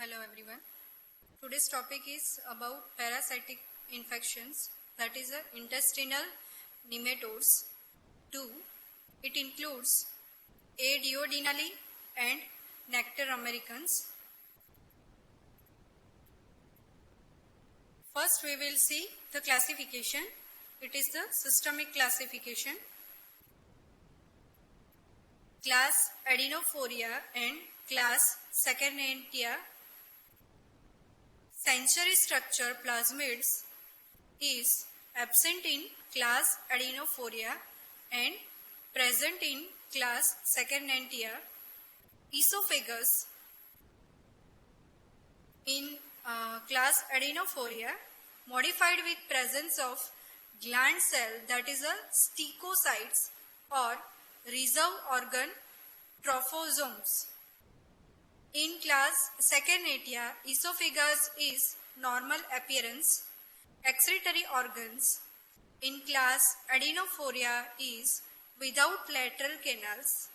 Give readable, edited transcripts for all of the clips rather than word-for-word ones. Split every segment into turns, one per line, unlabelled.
Hello everyone. Today's topic is about parasitic infections, that is intestinal nematodes. 2. It includes A. duodenale and Nectar americans. First we will see the classification. It is the systemic classification. Class Adenophoria and class Saccharinatia. Sensory structure plasmids is absent in class Adenophoria and present in class Saccharinatia. Esophagus in class Adenophoria modified with presence of gland cell, that is a stechocytes or reserve organ trophosomes. In class Saccharinatia, esophagus is normal appearance, excretory organs. In class Adenophoria is without lateral canals,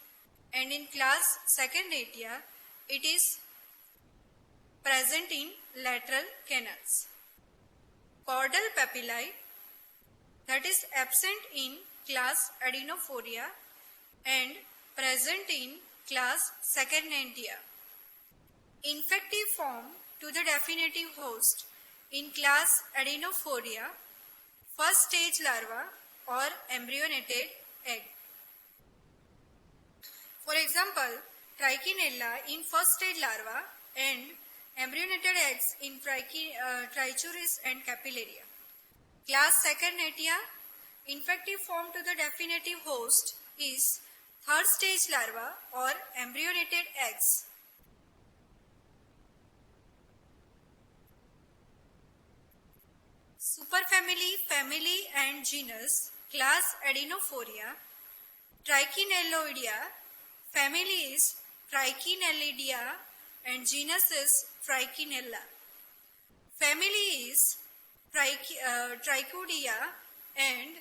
and in class Saccharinatia it is present in lateral canals. Caudal papillae, that is absent in class Adenophoria and present in class Saccharinatia. Infective form to the definitive host in class Adenophoria, first stage larva or embryonated egg. For example, Trichinella in first stage larva and embryonated eggs in Trichuris and Capillaria. Class Saccharinatia, infective form to the definitive host is third stage larva or embryonated eggs. Superfamily, family and genus, class Adenophoria. Trichinelloidea, family is Trichinellidae and genus is Trichinella. Family is Trichodea and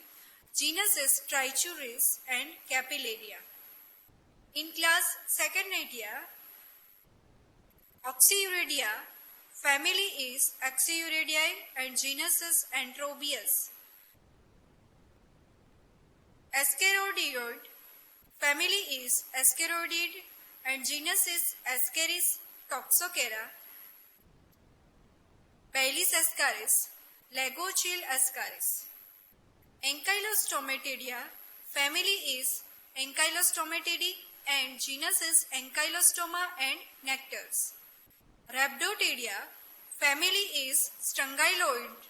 genus is Trichuris and Capillaria. In class Saccharinatia, Oxyuridea, family is Oxyuridae and genus is Antrobius. Ascaroidioid, family is Ascaroidid and genus is Ascaris toxocara. Baileys ascaris, Lagochiel ascaris. Ankylostomatidae, family is Ankylostomatidae and genus is Ankylostoma and Nectars. Rhabdotidia, family is Strongyloid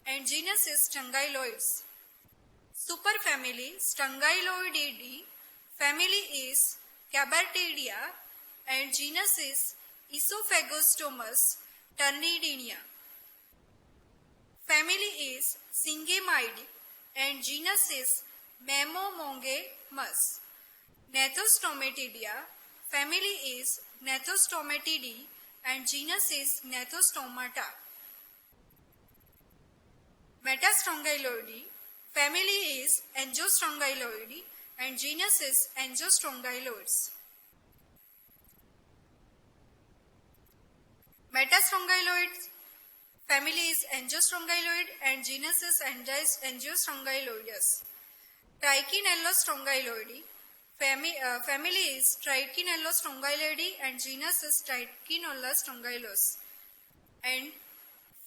and genus is Strongyloids. Superfamily Strongyloididae, family is Cabartidia and genus is Esophagostomus turnidina. Family is Syngamidae and genus is Mammomongemus. Gnathostomatidae, family is Gnathostomatidae and genus is Gnathostomata. Metastrongyloidae, family is Angiostrongylloidae and genus is Angiostrongylloids. Metastrongylloids, family is Angiostrongyloid and genus is Angiostrongyloides. Trichinellostrongyloidae, family is Trichinellostrongyloidae and genus is Trichinellostrongylos. And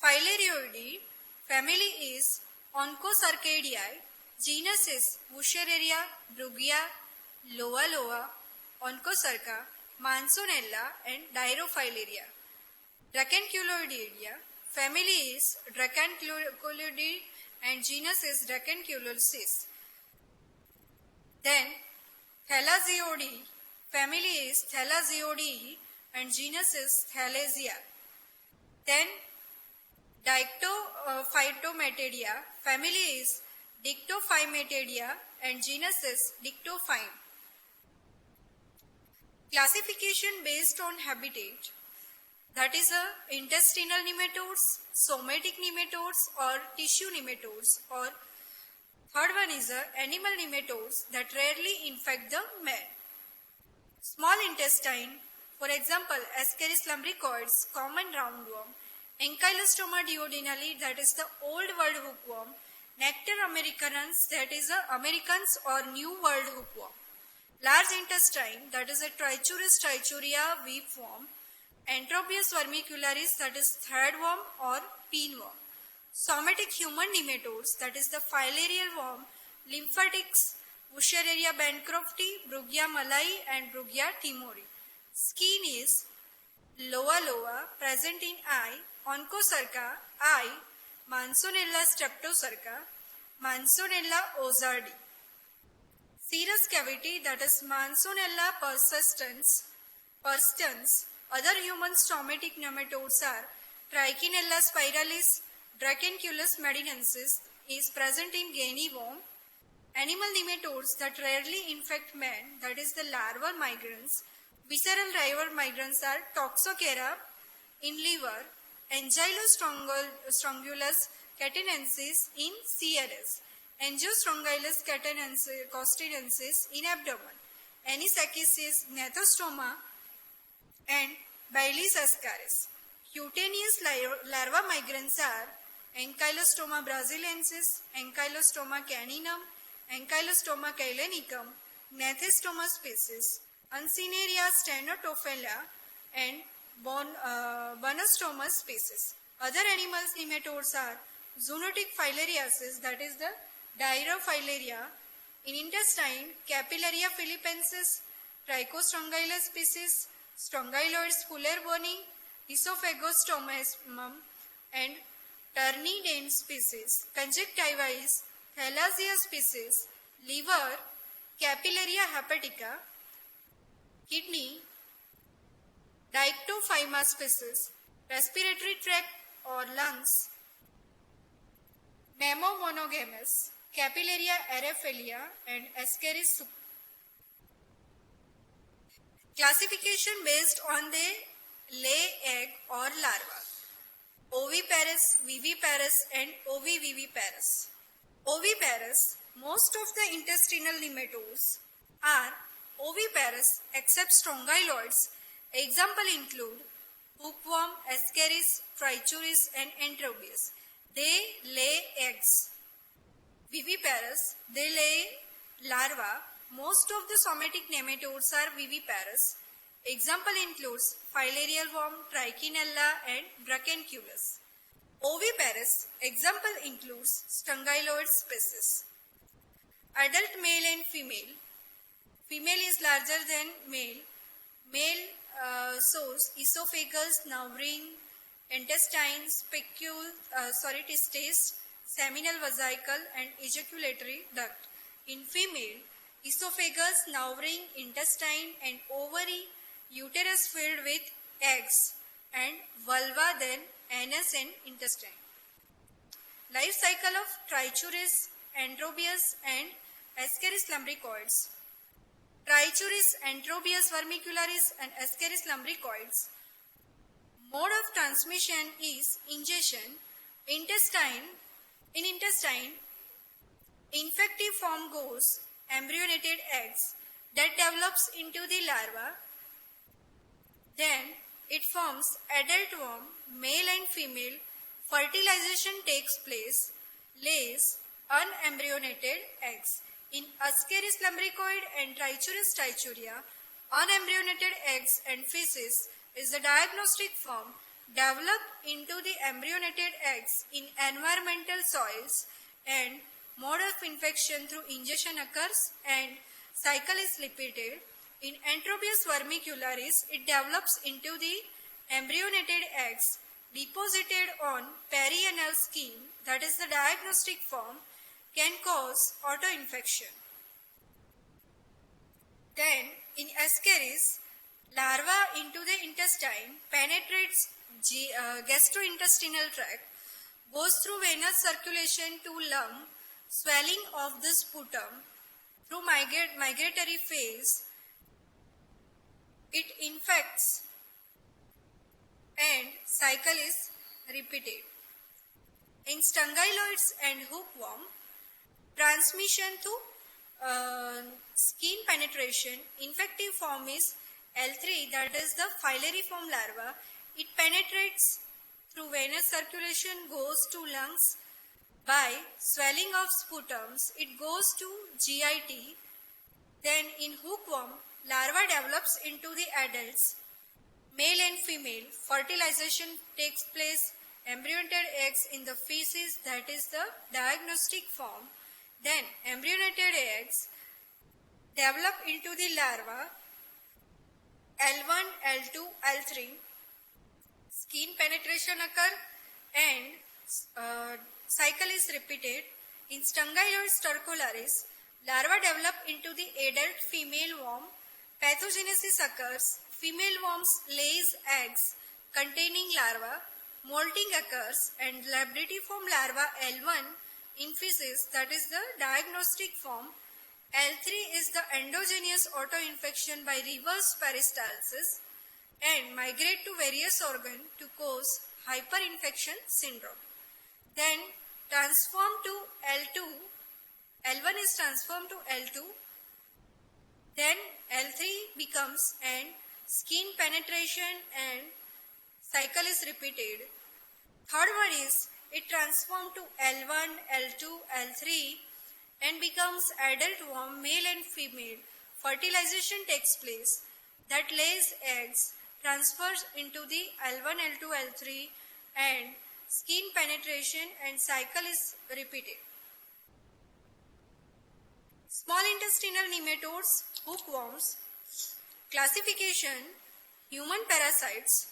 Filarioidae, family is Onchocercidae, genus is Wuchereria, Brugia, Loa, Onchocerca, Mansonella and Dirophilaria. Dracunculoidea, family is Dracunculoidae and genus is Dracunculosis. Then Thalassiidae, family is Thalassiidae and genus is Thalassia. Then Dictophytomatidae, family is Dictophytomatidae and genus is Dictophyme. Classification based on habitat, that is intestinal nematodes, somatic nematodes or tissue nematodes, or third one is animal nematodes that rarely infect the man. Small intestine, For example, Ascaris lumbricoides, common roundworm, Ankylostoma duodenale, that is the old world hookworm, Nectar americanus, that is the Americans or new world hookworm, large intestine, that is a Trichuris trichuria weepworm, Antrobius vermicularis, that is threadworm or pinworm, somatic human nematodes, that is the filarial worm, lymphatics, Wuchereria bancrofti, Brugia malai and Brugia timori. Skin is loa, present in eye, Onchocerca, eye, Mansonella streptocerca, Mansonella ozardi. Serous cavity, that is Mansonella persistens. Other human stomatic nematodes are Trichinella spiralis, Dracunculus medinensis is present in guinea worm. Animal nematodes that rarely infect man, that is the larval migrants. Visceral driver migrants are Toxocara in liver, Angylostrongylus catinensis in CRS, Angiostrongylus costrinensis in abdomen, Anisakis gnathostoma and Baileys ascaris. Cutaneous larva migrants are Ankylostoma brasiliensis, Ankylostoma caninum, Ankylostoma kailenicum, Gnathostoma species, Uncineria stenotophala and Bonostoma species. Other animals nematodes are zoonotic filariasis, that is the Dirofilaria. In intestine, Capillaria philippensis, Trichostrongylus species, Strongyloids fuller boni, Esophagostomum and Turnidane species. Conjunctiva is Thalassia species, liver, Capillaria hepatica, kidney, Dictophyma species, respiratory tract or lungs, Mammomonogamous, Capillaria aerophilia and Ascaris. Classification based on the lay egg or larva. Oviparous, viviparous and oviviviparous. Oviparous, most of the intestinal nematodes are oviparous except strongyloids. Example include hookworm, Ascaris, Trichuris and Antrobius. They lay eggs. Viviparous, they lay larvae. Most of the somatic nematodes are viviparous. Example includes filarial worm, Trichinella and Dracunculus. Oviparous, example includes Strongyloid species. Adult male and female. Female is larger than male. Male source esophagus, nowring, intestines, testes, seminal vesicle and ejaculatory duct. In female, esophagus, nowring, intestine and ovary, uterus filled with eggs and vulva, then anus and intestine. Life cycle of Trichuris, Antrobius and Ascaris lumbricoids. Trichuris, Antrobius vermicularis and Ascaris lumbricoids. Mode of transmission is ingestion. In intestine, infective form goes embryonated eggs that develops into the larva. Then it forms adult worm, male and female. Fertilization takes place, lays unembryonated eggs. In Ascaris lumbricoid and Trichuris trichuria, unembryonated eggs and feces is the diagnostic form developed into the embryonated eggs in environmental soils, and mode of infection through ingestion occurs and cycle is repeated. In Antrobius vermicularis, it develops into the embryonated eggs deposited on perianal skin, that is the diagnostic form, can cause autoinfection. Then in Ascaris, larva into the intestine penetrates gastrointestinal tract, goes through venous circulation to lung, swelling of the sputum. Through migratory phase, it infects and cycle is repeated. In Strongyloids and hookworm, transmission through skin penetration, infective form is L3, that is the filariform larva, it penetrates through venous circulation, goes to lungs by swelling of sputums, it goes to GIT. Then in hookworm, larva develops into the adults, male and female. Fertilization takes place, embryonated eggs in the feces, that is the diagnostic form. Then embryonated eggs develop into the larva, L1, L2, L3. Skin penetration occur and cycle is repeated. In Strongyloides stercularis, larva develop into the adult female worm. Pathogenesis occurs. Female worms lays eggs containing larva. Molting occurs and labritiform larva L1 in feces, that is the diagnostic form. L3 is the endogenous autoinfection by reverse peristalsis and migrate to various organs to cause hyperinfection syndrome. Then transform to L2. L1 is transformed to L2. Then L3 becomes and skin penetration and cycle is repeated. Third one is it transforms to L1, L2, L3 and becomes adult worm, male and female. Fertilization takes place. That lays eggs, transfers into the L1, L2, L3 and skin penetration and cycle is repeated. Small intestinal nematodes, hookworms. Classification, human parasites.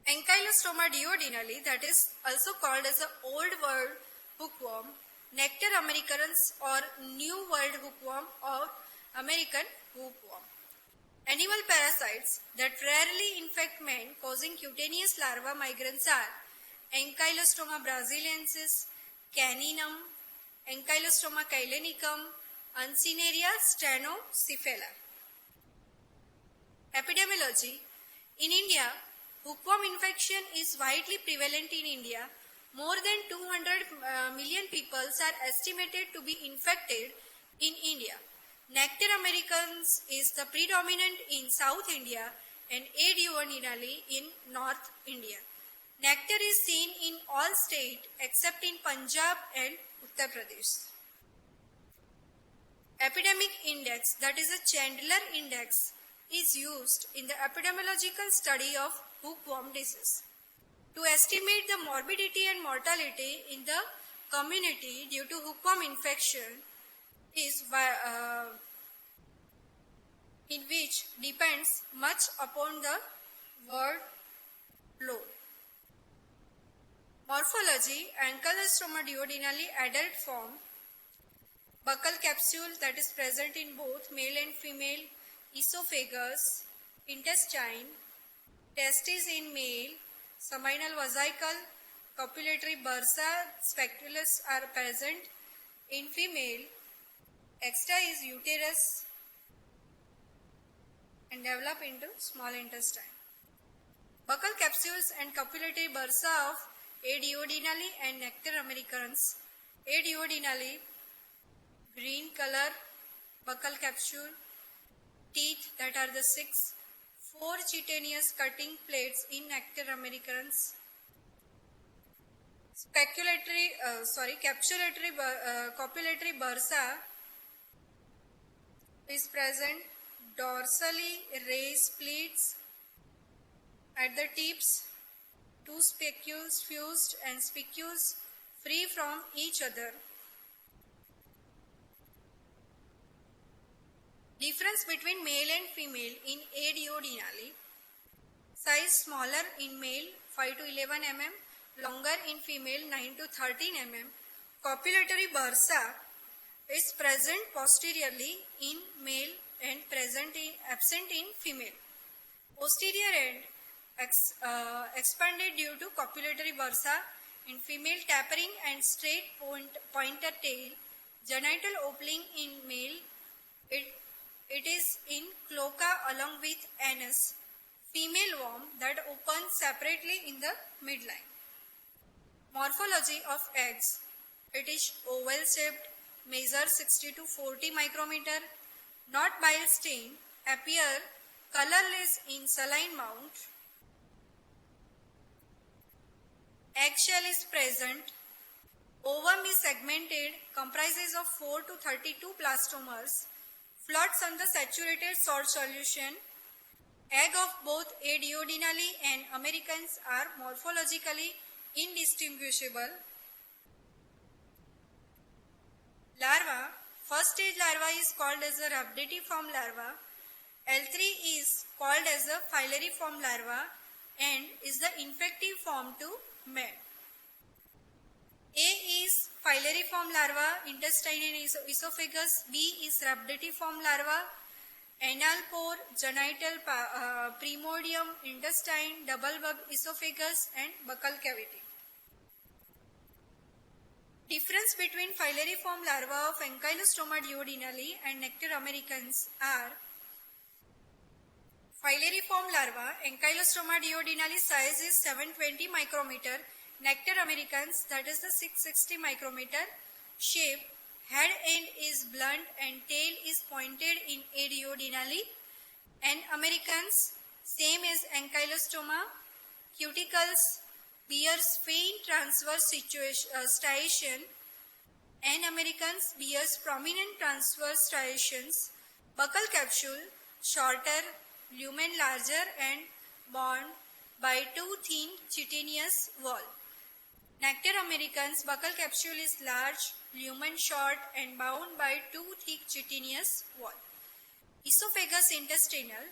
Ankylostoma duodenale, that is also called as the Old World hookworm, Nectar americanus or New World hookworm or American hookworm. Animal parasites that rarely infect man causing cutaneous larva migrants are Ankylostoma brasiliensis, caninum, Ankylostoma caelanicum, Uncineria stenocephala. Epidemiology. In India, hookworm infection is widely prevalent in India. More than 200 million people are estimated to be infected in India. Nectar americanus is the predominant in South India and A. duodenale in North India. Nectar is seen in all states except in Punjab and Uttar Pradesh. Epidemic index, that is a Chandler index, is used in the epidemiological study of hookworm disease to estimate the morbidity and mortality in the community due to hookworm infection is in which depends much upon the workload. Morphology, Ankylostoma duodenale adult form, buccal capsule that is present in both male and female, esophagus, intestine, testes in male, seminal vesicle, copulatory bursa, speculus are present in female, extra is uterus and develop into small intestine. Buccal capsules and copulatory bursa of A. duodenale and Nectar americanus. A. duodenale, green color, buccal capsule, teeth that are the 6, 4 chitinous cutting plates in Nectar americanus. Copulatory bursa is present, dorsally raised pleats at the tips, 2 spicules fused and spicules free from each other. Difference between male and female in A. duodenale. Size smaller in male 5 to 11 mm, longer in female 9 to 13 mm. Copulatory bursa is present posteriorly in male and absent in female. Posterior end expanded due to copulatory bursa in female, tapering and straight pointer tail. Genital opening in male. It is in cloaca along with anus. Female worm that opens separately in the midline. Morphology of eggs. It is oval shaped, measures 60 to 40 micrometer, not bile stain, appear colorless in saline mount. Eggshell is present. Ovum is segmented, comprises of 4 to 32 blastomers, floats on the saturated salt solution. Egg of both A. duodenale and americans are morphologically indistinguishable. Larva. First stage larva is called as a rhabditiform larva. L3 is called as a filariform larva and is the infective form to man. A is filariform larva, intestine and esophagus. B is rhabditiform larva, anal pore, genital, primordium, intestine, double bug, esophagus and buccal cavity. Difference between filariform larva of Ankylostoma duodenale and Nectar americans are: filariform larva, Ankylostoma duodenale size is 720 micrometer, Nectar americans that is the 660 micrometer. Shape: head end is blunt and tail is pointed in A. duodenale and americans same as Ankylostoma. Cuticles bears faint transverse striation and americans bears prominent transverse striations. Buccal capsule shorter, lumen larger and bound by two thin chitinous wall. Nectar americans buccal capsule is large, lumen short and bound by two thick chitinous wall. Esophagus intestinal.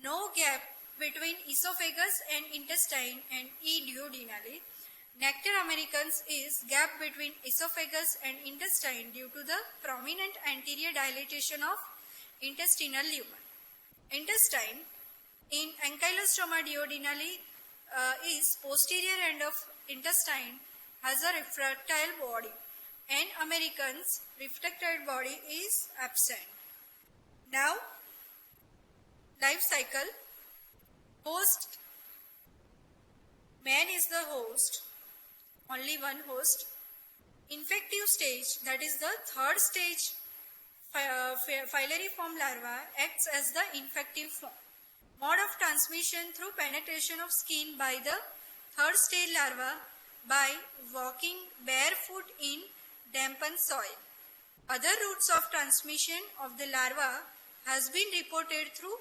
No gap between esophagus and intestine and E. duodenale. Nectar americans is gap between esophagus and intestine due to the prominent anterior dilatation of intestinal lumen. Intestine in Ankylostoma duodenale is posterior end of intestine, has a refractile body, and americans refractile body is absent. Now, life cycle. Host. Man is the host, only one host. Infective stage, that is the third stage, filariform larva acts as the infective form. Mode of transmission through penetration of skin by the third stage larva by walking barefoot in dampened soil. Other routes of transmission of the larva has been reported through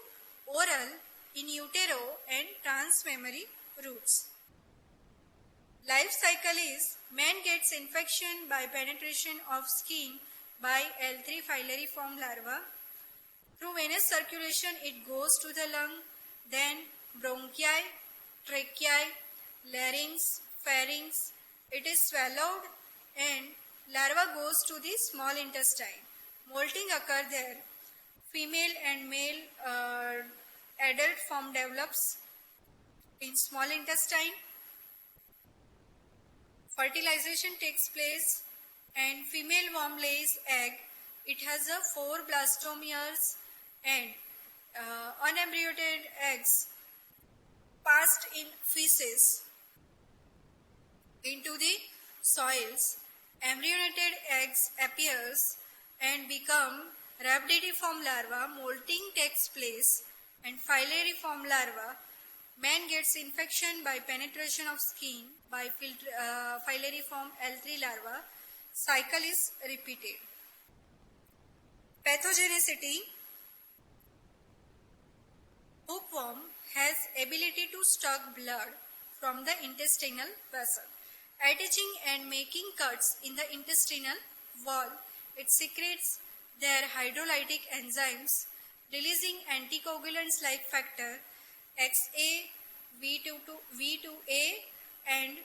oral, in utero and transmammary routes. Life cycle is: man gets infection by penetration of skin by L3 filariform larva. Through venous circulation it goes to the lung, then bronchi, tracheae, larynx, pharynx. It is swallowed and larva goes to the small intestine. Molting occurs there. Female and male adult form develops in small intestine. Fertilization takes place and female worm lays egg. It has a 4 blastomeres and unembryoted eggs passed in feces into the soils. Embryonated eggs appears and become rhabditiform larva. Molting takes place and filariform larva. Man gets infection by penetration of skin by filariform L3 larva. Cycle is repeated. Pathogenicity. Hookworm has ability to suck blood from the intestinal vessel. Attaching and making cuts in the intestinal wall, it secretes their hydrolytic enzymes, releasing anticoagulants like factor XA, V2A and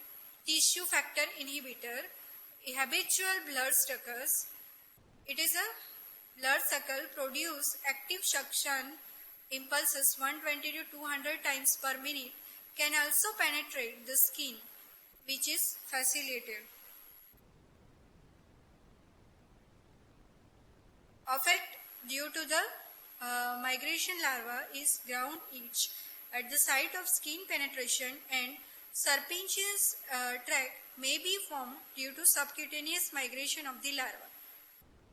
tissue factor inhibitor. Habitual blood suckers. It is a blood sucker produce active suction impulses 120 to 200 times per minute, can also penetrate the skin, which is facilitated. Effect due to the migration larva is ground itch at the site of skin penetration, and serpiginous tract may be formed due to subcutaneous migration of the larva.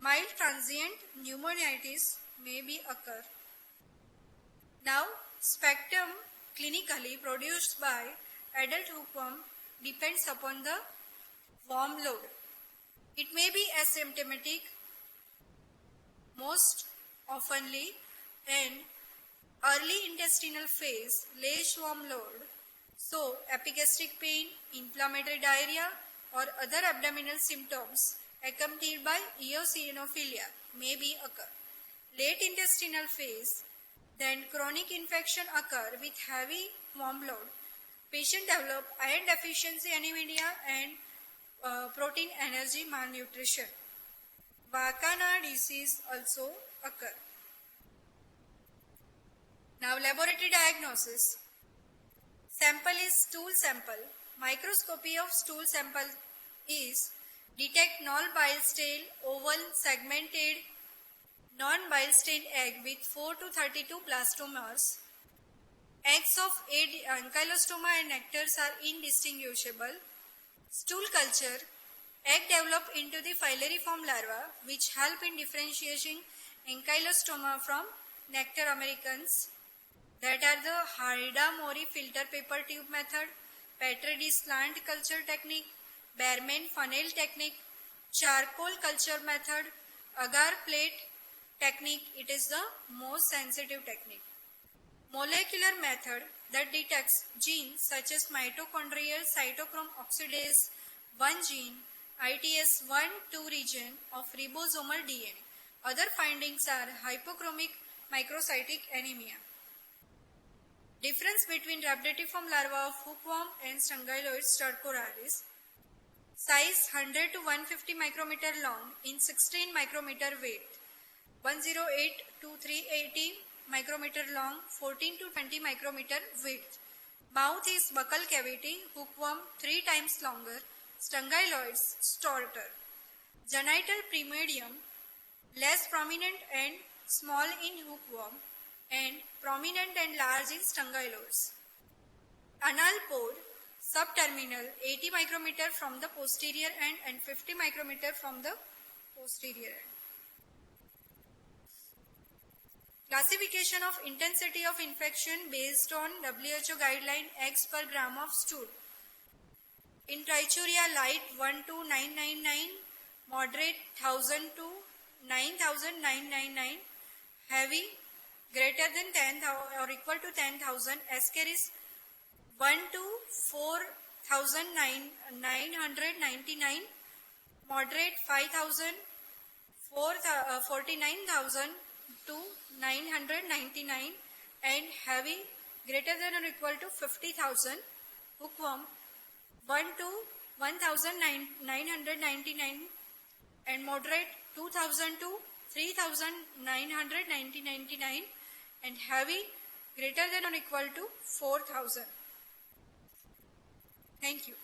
Mild transient pneumonitis may be occur. Now, spectrum clinically produced by adult hookworm depends upon the worm load. It may be asymptomatic most oftenly in early intestinal phase, less worm load, so epigastric pain, inflammatory diarrhea or other abdominal symptoms accompanied by eosinophilia may be occur. Late intestinal phase, then chronic infection occur with heavy worm load. Patient develop iron deficiency anemia and protein energy malnutrition. Vacana disease also occur. Now laboratory diagnosis. Sample is stool sample. Microscopy of stool sample is detect non-bile stain oval segmented non-bile stain egg with 4 to 32 blastomeres. Eggs of ankylostoma and nectars are indistinguishable. Stool culture. Egg develop into the filariform larva which help in differentiating ankylostoma from nectar americans. That are the Harida-Mori filter paper tube method, Petri slant culture technique, Behrman funnel technique, charcoal culture method, agar plate technique. It is the most sensitive technique. Molecular method that detects genes such as mitochondrial cytochrome oxidase 1 gene, ITS1-2 region of ribosomal DNA. Other findings are hypochromic microcytic anemia. Difference between rhabditiform larva of hookworm and Strongyloides stercoralis. Size 100 to 150 micrometer long in 16 micrometer weight. 108 to 380 micrometer long, 14 to 20 micrometer width. Mouth is buccal cavity, hookworm 3 times longer, Strongyloides shorter. Genital premedium less prominent and small in hookworm and prominent and large in Strongyloides. Anal pore subterminal 80 micrometer from the posterior end and 50 micrometer from the posterior end. Classification of intensity of infection based on WHO guideline eggs per gram of stool. In Trichuria light 12999, moderate 1000 to 9999, heavy greater than 10,000 or equal to 10,000, Ascaris 1 to 4,999, moderate 5,000, 49,000 to 999 and heavy greater than or equal to 50,000, hookworm 1 to 1,999 and moderate 2,000 to 3,999 and heavy greater than or equal to 4,000. Thank you.